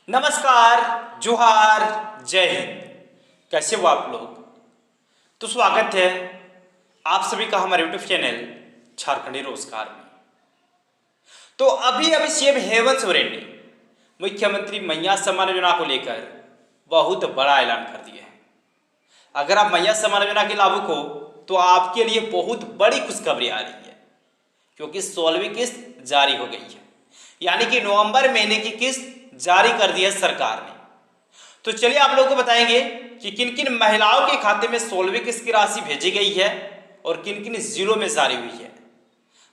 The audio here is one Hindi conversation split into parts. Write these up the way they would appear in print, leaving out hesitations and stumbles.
नमस्कार, जोहार, जय हिंद। कैसे हो आप लोग? तो स्वागत है आप सभी का हमारे यूट्यूब चैनल झारखंडी रोजगार में। तो अभी सीएम हेमंत सोरेन ने मुख्यमंत्री मैया सम्मान योजना को लेकर बहुत बड़ा ऐलान कर दिया है। अगर आप मैया सम्मान योजना के लाभुक हो तो आपके लिए बहुत बड़ी खुशखबरी आ रही है, क्योंकि 16वीं किस्त जारी हो गई है। यानी कि नवंबर महीने की किस्त जारी कर दी है सरकार ने। तो चलिए आप लोगों को बताएंगे कि किन किन महिलाओं के खाते में 16वीं किस्त की राशि भेजी गई है और किन किन जिलों में जारी हुई है।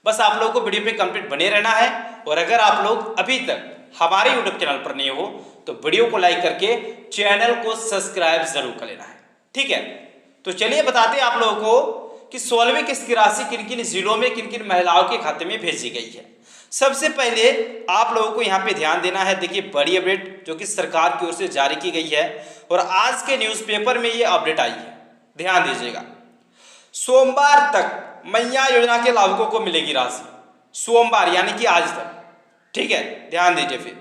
बस आप लोगों को वीडियो पे कंप्लीट बने रहना है। और अगर आप लोग अभी तक हमारे यूट्यूब चैनल पर नहीं हो तो वीडियो को लाइक करके चैनल को सब्सक्राइब जरूर कर लेना है, ठीक है। तो चलिए बताते हैं आप लोगों को कि 16वीं किस्त की राशि किन किन जिलों में किन किन महिलाओं के खाते में भेजी गई है। सबसे पहले आप लोगों को यहाँ पे ध्यान देना है। देखिए, बड़ी अपडेट जो कि सरकार की ओर से जारी की गई है और आज के न्यूज़पेपर में ये अपडेट आई है, ध्यान दीजिएगा। सोमवार तक मैया योजना के लाभुकों को मिलेगी राशि, सोमवार यानी कि आज तक, ठीक है। ध्यान दीजिए। फिर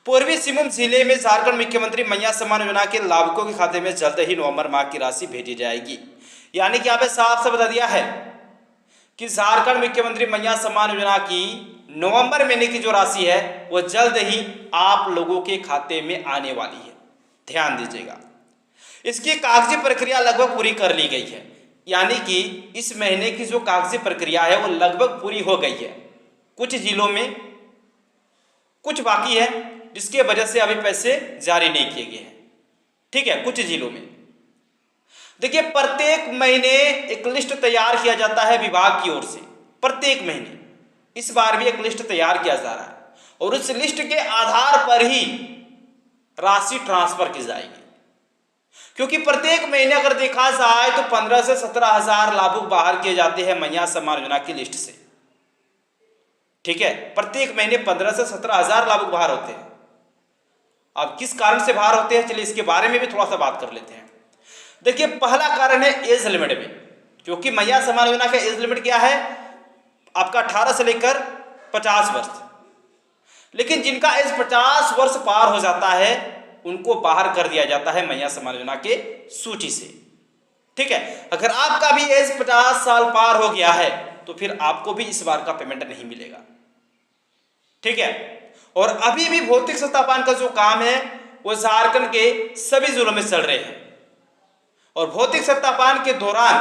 पूर्वी सिंहभूम जिले में झारखंड मुख्यमंत्री मैया सम्मान योजना के लाभुकों के खाते में जल्द ही नवंबर माह की राशि भेजी जाएगी। यानी कि यहाँ पे साफ से बता दिया है कि झारखंड मुख्यमंत्री मैया सम्मान योजना की नवंबर महीने की जो राशि है वो जल्द ही आप लोगों के खाते में आने वाली है। ध्यान दीजिएगा। इसकी कागजी प्रक्रिया लगभग पूरी कर ली गई है। यानी कि इस महीने की जो कागजी प्रक्रिया है वो लगभग पूरी हो गई है। कुछ जिलों में कुछ बाकी है, जिसके वजह से अभी पैसे जारी नहीं किए गए हैं, ठीक है, कुछ जिलों में। देखिए, प्रत्येक महीने एक लिस्ट तैयार किया जाता है विभाग की ओर से। प्रत्येक महीने इस बार भी एक लिस्ट तैयार किया जा रहा है और उस लिस्ट के आधार पर ही राशि ट्रांसफर की जाएगी। क्योंकि प्रत्येक महीने अगर देखा जाए तो 15 से 17 हजार लाभुक बाहर किए जाते हैं मैया सम्मान योजना की लिस्ट से, ठीक है। प्रत्येक महीने 15 से 17 हजार लाभुक बाहर होते हैं। अब किस कारण से बाहर होते हैं, चलिए इसके बारे में भी थोड़ा सा बात कर लेते हैं। देखिए, पहला कारण है एज लिमिट में, क्योंकि मैया सम्मान योजना का एज लिमिट क्या है आपका 18 से लेकर 50 वर्ष। लेकिन जिनका एज 50 वर्ष पार हो जाता है उनको बाहर कर दिया जाता है मैया सम्मान योजना के सूची से, ठीक है। अगर आपका भी एज 50 साल पार हो गया है तो फिर आपको भी इस बार का पेमेंट नहीं मिलेगा, ठीक है। और अभी भी भौतिक सत्यापन का जो काम है वो झारखंड के सभी जिलों में चल रहे हैं। और भौतिक सत्यापन के दौरान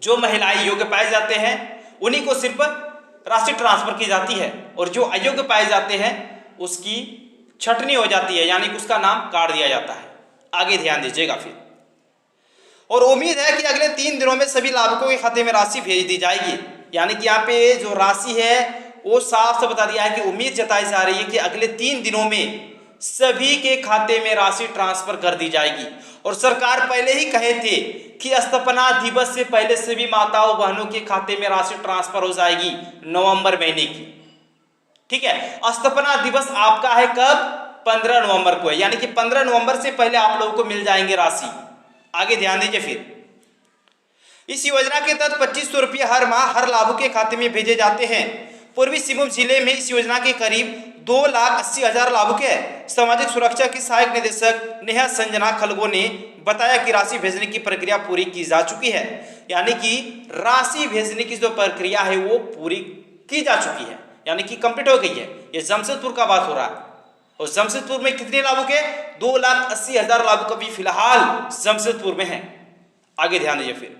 जो महिलाएं योग्य पाए जाते हैं उन्हीं को सिर्फ राशि ट्रांसफर की जाती है और जो अयोग्य पाए जाते हैं उसकी छटनी हो जाती है, यानी कि उसका नाम काट दिया जाता है। आगे ध्यान दीजिएगा। फिर और उम्मीद है कि अगले 3 दिनों में सभी लाभुकों के खाते में राशि भेज दी जाएगी। यानी कि यहाँ पे जो राशि है वो साफ से बता दिया है कि उम्मीद जताई जा रही है कि अगले 3 दिनों में सभी के खाते में राशि ट्रांसफर कर दी जाएगी। और सरकार पहले ही कहे थे कि स्थापना दिवस से पहले सभी माताओं बहनों के खाते में राशि ट्रांसफर हो जाएगी नवंबर महीने की, ठीक है। स्थापना दिवस आपका है कब? 15 नवंबर को है। यानी कि 15 नवंबर से पहले आप लोगों को मिल जाएंगे राशि। आगे ध्यान दीजिए। फिर इस योजना के तहत 2500 रुपये हर माह हर लाभुक के खाते में भेजे जाते हैं। पूर्वी सिंहभूम जिले में इस योजना के करीब 2,80,000 लाभुक है। सामाजिक सुरक्षा की सहायक निदेशक नेहा संजना खलगो ने बताया कि राशि भेजने की प्रक्रिया पूरी की जा चुकी है। यानी कि राशि भेजने की जो प्रक्रिया है वो पूरी की जा चुकी है, यानी कि कंप्लीट हो गई है। ये जमशेदपुर का बात हो रहा है। और जमशेदपुर में कितने लाभुक है? 2,80,000 लाभुक अभी फिलहाल जमशेदपुर में है। आगे ध्यान दीजिए। फिर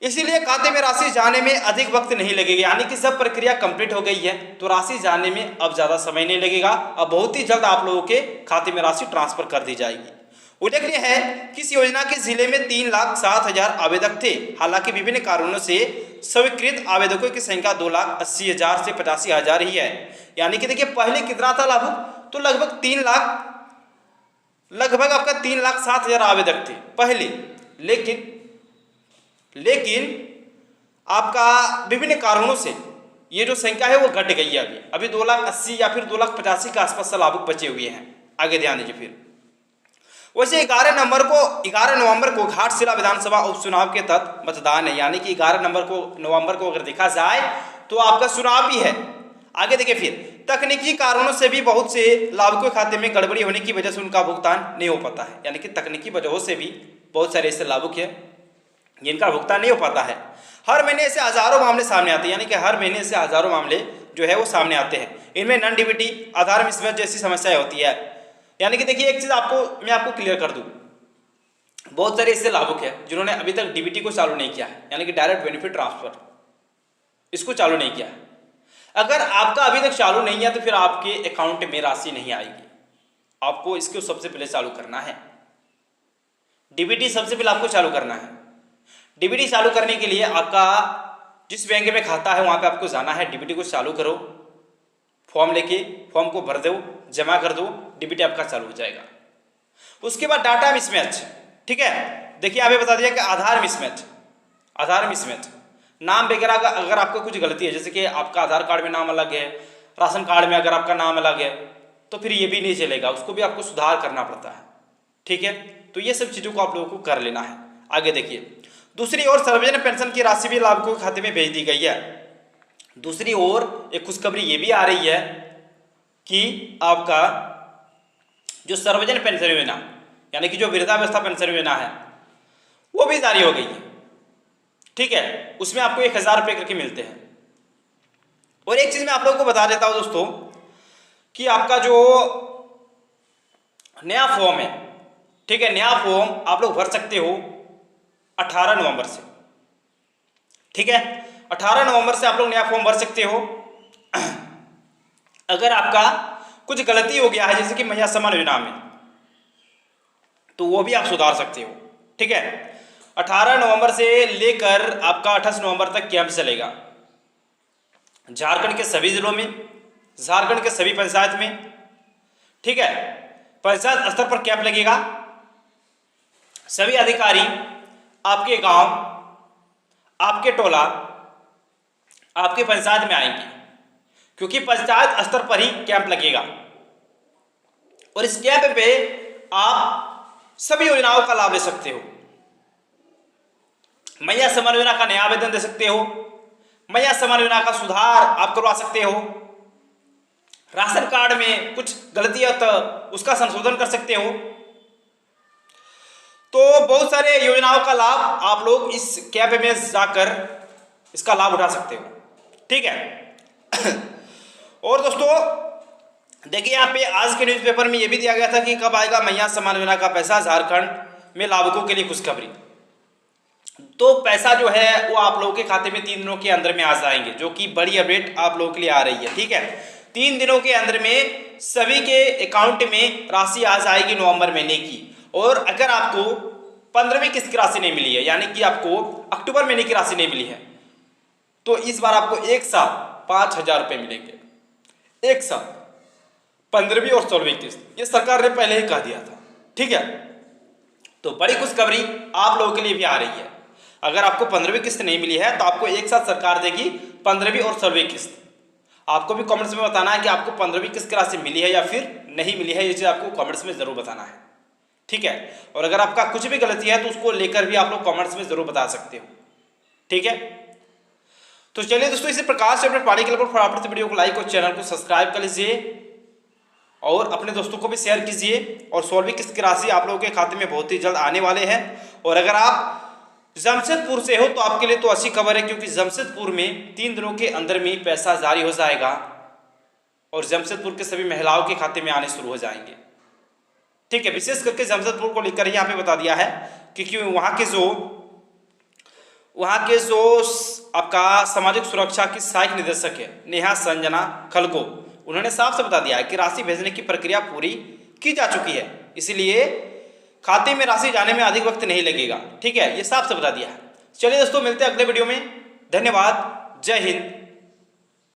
इसीलिए खाते में राशि जाने में अधिक वक्त नहीं लगेगा। यानी कि सब प्रक्रिया कंप्लीट हो गई है तो राशि जाने में अब ज्यादा समय नहीं लगेगा। अब बहुत ही जल्द आप लोगों के खाते में राशि ट्रांसफर कर दी जाएगी। उल्लेखनीय है कि इस योजना के जिले में 3,07,000 आवेदक थे। हालांकि विभिन्न कारणों से स्वीकृत आवेदकों की संख्या 2,80,000 से 85,000 ही है। यानी कि देखिए, पहले कितना था लाभुक? तो लगभग 3 लाख, लगभग आपका 3,07,000 आवेदक थे पहले। लेकिन आपका विभिन्न कारणों से ये जो संख्या है वो घट गई है। अभी 2,80,000 या फिर 2,85,000 के आसपास लाभुक बचे हुए हैं। आगे ध्यान दीजिए। फिर वैसे 11 नवंबर को घाटशिला विधानसभा उपचुनाव के तहत मतदान है। यानी कि 11 नवंबर को अगर देखा जाए तो आपका चुनाव भी है। आगे देखिए, फिर तकनीकी कारणों से भी बहुत से लाभुकों के खाते में गड़बड़ी होने की वजह से उनका भुगतान नहीं हो पाता है। यानी कि तकनीकी वजहों से भी बहुत सारे ऐसे लाभुक हैं जिनका भुगतान नहीं हो पाता है। हर महीने ऐसे हजारों मामले सामने आते हैं, यानी कि हर महीने से हजारों मामले जो है वो सामने आते हैं। इनमें नॉन डीबीटी, आधार मिसमैच जैसी समस्याएं होती है। यानी कि देखिए, एक चीज़ मैं आपको क्लियर कर दूँ, बहुत सारे ऐसे लाभुक हैं जिन्होंने अभी तक डीबीटी को चालू नहीं किया है, यानी कि डायरेक्ट बेनिफिट ट्रांसफर, इसको चालू नहीं किया है। अगर आपका अभी तक चालू नहीं है तो फिर आपके अकाउंट में राशि नहीं आएगी। आपको इसको सबसे पहले चालू करना है, डीबीटी सबसे पहले आपको चालू करना है। डीबीटी चालू करने के लिए आपका जिस बैंक में खाता है वहां पे आपको जाना है, डीबीटी को चालू करो, फॉर्म लेके फॉर्म को भर दो, जमा कर दो, डीबीटी आपका चालू हो जाएगा। उसके बाद डाटा मिसमैच, ठीक है, देखिए आप बता दिया कि आधार मिसमैच, नाम वगैरह का अगर आपको कुछ गलती है, जैसे कि आपका आधार कार्ड में नाम अलग है, राशन कार्ड में अगर आपका नाम अलग है, तो फिर ये भी नहीं चलेगा, उसको भी आपको सुधार करना पड़ता है। ठीक है, तो ये सब चीज़ों को आप लोगों को कर लेना है। आगे देखिए, दूसरी ओर सार्वजनिक पेंशन की राशि भी लाभुकों के खाते में भेज दी गई है। दूसरी ओर एक खुशखबरी ये भी आ रही है कि आपका जो सार्वजनिक पेंशन योजना, यानी कि जो वृद्धावस्था पेंशन योजना है, वो भी जारी हो गई है। ठीक है, उसमें आपको 1000 रुपये करके मिलते हैं। और एक चीज मैं आप लोगों को बता देता हूं दोस्तों कि आपका जो नया फॉर्म है, ठीक है, नया फॉर्म आप लोग भर सकते हो 18 नवंबर से। ठीक है, 18 नवंबर से आप लोग नया फॉर्म भर सकते हो। अगर आपका कुछ गलती हो गया है, जैसे कि महिला सम्मान योजना में, तो वो भी आप सुधार सकते हो। ठीक है, 18 नवंबर से लेकर आपका 28 नवंबर तक कैंप चलेगा झारखंड के सभी जिलों में, झारखंड के सभी पंचायत में। ठीक है, पंचायत स्तर पर कैंप लगेगा। सभी अधिकारी आपके गांव, आपके टोला, आपके पंचायत में आएंगे, क्योंकि पंचायत स्तर पर ही कैंप लगेगा। और इस कैंप पे आप सभी योजनाओं का लाभ ले सकते हो। महिला सम्मान योजना का नया आवेदन दे सकते हो, महिला सम्मान योजना का सुधार आप करवा सकते हो, राशन कार्ड में कुछ गलती है तो उसका संशोधन कर सकते हो। तो बहुत सारे योजनाओं का लाभ आप लोग इस कैंप में जाकर इसका लाभ उठा सकते हो। ठीक है। और दोस्तों देखिए, यहाँ पे आज के न्यूज़पेपर में यह भी दिया गया था कि कब आएगा महिला सम्मान योजना का पैसा झारखंड में लाभुकों के लिए खुशखबरी। तो पैसा जो है वो आप लोगों के खाते में 3 दिनों के अंदर में आ जाएंगे, जो कि बड़ी अपडेट आप लोगों के लिए आ रही है। ठीक है, 3 दिनों के अंदर में सभी के अकाउंट में राशि आ जाएगी नवंबर महीने की। और अगर आपको 15वीं किस्त की राशि नहीं मिली है, यानी कि आपको अक्टूबर महीने की राशि नहीं मिली है, तो इस बार आपको एक साथ 5000 रुपये मिलेंगे। एक साथ 15वीं और 16वीं किस्त, ये सरकार ने पहले ही कह दिया था। ठीक है, तो बड़ी खुशखबरी आप लोगों के लिए भी आ रही है। अगर आपको 15वीं किस्त नहीं मिली है तो आपको एक साथ सरकार देगी 15वीं और 16वीं किस्त। आपको भी कमेंट्स में बताना है कि आपको 15वीं किस्त की राशि मिली है या फिर नहीं मिली है, ये चीज़ आपको कमेंट्स में जरूर बताना है। ठीक है, और अगर आपका कुछ भी गलती है तो उसको लेकर भी आप लोग कमेंट्स में जरूर बता सकते हो। ठीक है, तो चलिए दोस्तों, इसी प्रकार से अपने पढ़ाई के लिए फटाफट से वीडियो को लाइक और चैनल को सब्सक्राइब कर लीजिए और अपने दोस्तों को भी शेयर कीजिए। और 16वीं किस्त की राशि आप लोगों के खाते में बहुत ही जल्द आने वाले हैं। और अगर आप जमशेदपुर से हो तो आपके लिए तो अच्छी खबर है, क्योंकि जमशेदपुर में 3 दिनों के अंदर में पैसा जारी हो जाएगा और जमशेदपुर के सभी महिलाओं के खाते में आने शुरू हो जाएंगे। ठीक है, विशेष करके जमशेदपुर को लेकर यहाँ पे बता दिया है, क्योंकि वहाँ के जो आपका सामाजिक सुरक्षा की सहायक निदेशक है नेहा संजना खलगो, उन्होंने साफ से बता दिया है कि राशि भेजने की प्रक्रिया पूरी की जा चुकी है, इसलिए खाते में राशि जाने में अधिक वक्त नहीं लगेगा। ठीक है, ये साफ से बता दिया है। चलिए दोस्तों, मिलते हैं अगले वीडियो में। धन्यवाद, जय हिंद,